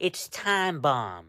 It's Time Bomb.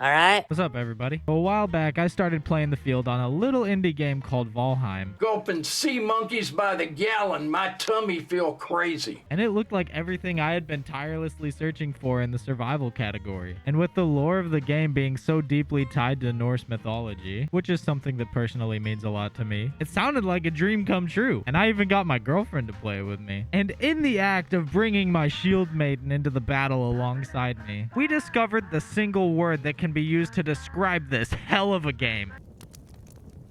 Alright? What's up, everybody? A while back, I started playing the field on a little indie game called Valheim. Gulping sea monkeys by the gallon, my tummy feel crazy. And it looked like everything I had been tirelessly searching for in the survival category. And with the lore of the game being so deeply tied to Norse mythology, which is something that personally means a lot to me, it sounded like a dream come true. And I even got my girlfriend to play with me. And in the act of bringing my shield maiden into the battle alongside me, we discovered the single word that can be used to describe this hell of a game.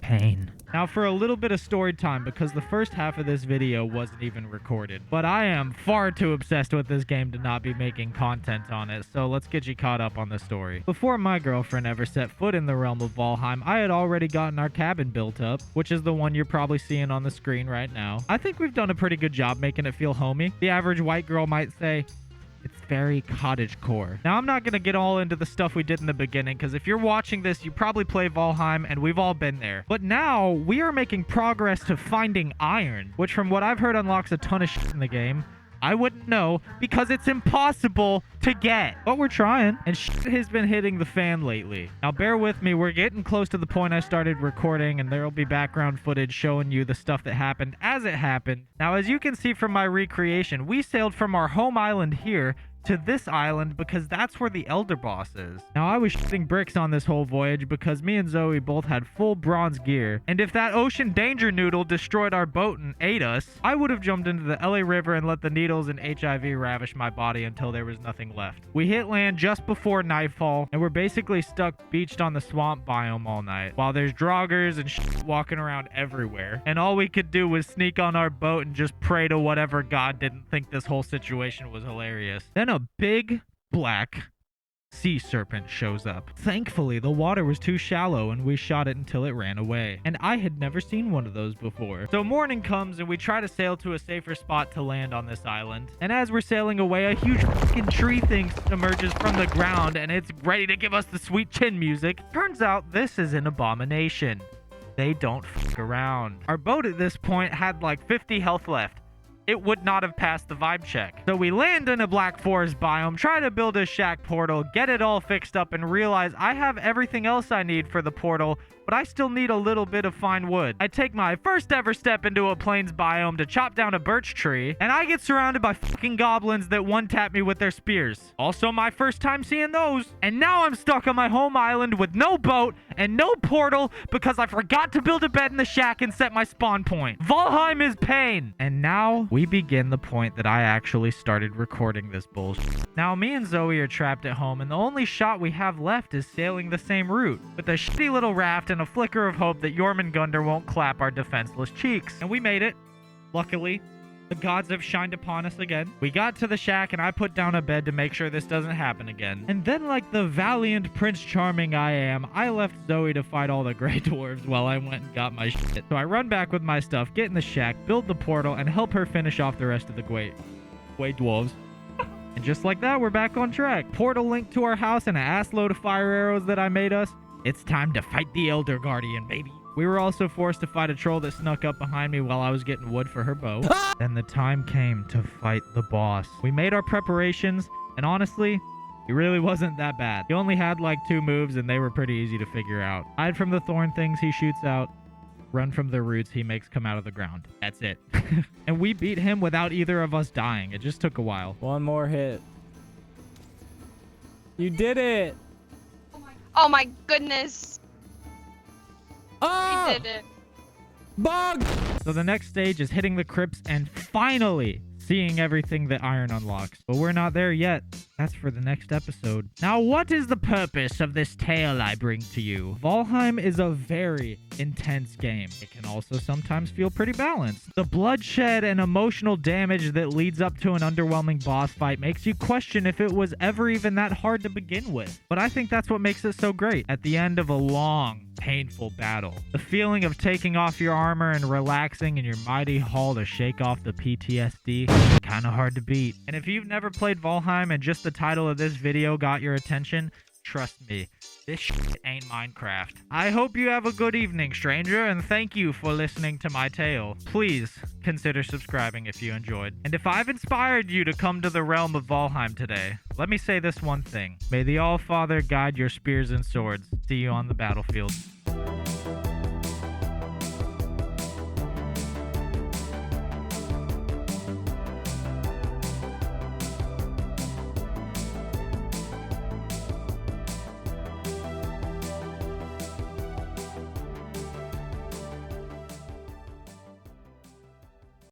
Pain. Now for a little bit of story time, because the first half of this video wasn't even recorded, but I am far too obsessed with this game to not be making content on it, so let's get you caught up on the story. Before my girlfriend ever set foot in the realm of Valheim, I had already gotten our cabin built up, which is the one you're probably seeing on the screen right now. I think we've done a pretty good job making it feel homey. The average white girl might say, it's very cottagecore. Now, I'm not going to get all into the stuff we did in the beginning, because if you're watching this, you probably play Valheim, and we've all been there. But now, we are making progress to finding iron, which from what I've heard unlocks a ton of shit in the game. I wouldn't know, because it's impossible to get. But we're trying, and shit has been hitting the fan lately. Now, bear with me. We're getting close to the point I started recording, and there'll be background footage showing you the stuff that happened as it happened. Now, as you can see from my recreation, we sailed from our home island here to this island because that's where the elder boss is. Now, I was shooting bricks on this whole voyage because me and Zoe both had full bronze gear, and if that ocean danger noodle destroyed our boat and ate us, I would have jumped into the LA River and let the needles and HIV ravish my body until there was nothing left. We hit land just before nightfall, and we're basically stuck beached on the swamp biome all night, while there's droggers and shit walking around everywhere, and all we could do was sneak on our boat and just pray to whatever god didn't think this whole situation was hilarious. Then a big black sea serpent shows up. Thankfully, the water was too shallow and we shot it until it ran away. And I had never seen one of those before. So morning comes and we try to sail to a safer spot to land on this island. And as we're sailing away, a huge fucking tree thing emerges from the ground and it's ready to give us the sweet chin music. Turns out this is an abomination. They don't fuck around. Our boat at this point had like 50 health left. It would not have passed the vibe check. So we land in a black forest biome, try to build a shack portal, get it all fixed up, and realize I have everything else I need for the portal, but I still need a little bit of fine wood. I take my first ever step into a plains biome to chop down a birch tree, and I get surrounded by fucking goblins that one-tap me with their spears. Also my first time seeing those. And now I'm stuck on my home island with no boat and no portal because I forgot to build a bed in the shack and set my spawn point. Valheim is pain. And now we begin the point that I actually started recording this bullshit. Now me and Zoe are trapped at home, and the only shot we have left is sailing the same route with a shitty little raft and a flicker of hope that Jormungandr won't clap our defenseless cheeks. And we made it. Luckily, the gods have shined upon us again. We got to the shack and I put down a bed to make sure this doesn't happen again. And then, like the valiant Prince Charming I am, I left Zoe to fight all the Grey Dwarves while I went and got my shit. So I run back with my stuff, get in the shack, build the portal, and help her finish off the rest of the Grey Dwarves. And just like that, we're back on track. Portal linked to our house and an ass load of fire arrows that I made us. It's time to fight the Elder Guardian, baby. We were also forced to fight a troll that snuck up behind me while I was getting wood for her bow. Then the time came to fight the boss. We made our preparations, and honestly, he really wasn't that bad. He only had like 2 moves, and they were pretty easy to figure out. Hide from the thorn things he shoots out. Run from the roots he makes come out of the ground. That's it. And we beat him without either of us dying. It just took a while. One more hit. You did it! Oh my goodness. Oh! We did it. Bug! So the next stage is hitting the crypts and finally seeing everything that iron unlocks. But we're not there yet. That's for the next episode. Now, what is the purpose of this tale I bring to you? Valheim is a very intense game. It can also sometimes feel pretty balanced. The bloodshed and emotional damage that leads up to an underwhelming boss fight makes you question if it was ever even that hard to begin with. But I think that's what makes it so great. At the end of a long, painful battle, the feeling of taking off your armor and relaxing in your mighty hall to shake off the PTSD is kind of hard to beat. And if you've never played Valheim and just the title of this video got your attention, Trust me, this shit ain't Minecraft. I hope you have a good evening, stranger, and thank you for listening to my tale. Please consider subscribing if you enjoyed. And if I've inspired you to come to the realm of Valheim today, let me say this one thing. May the All-Father guide your spears and swords. See you on the battlefield.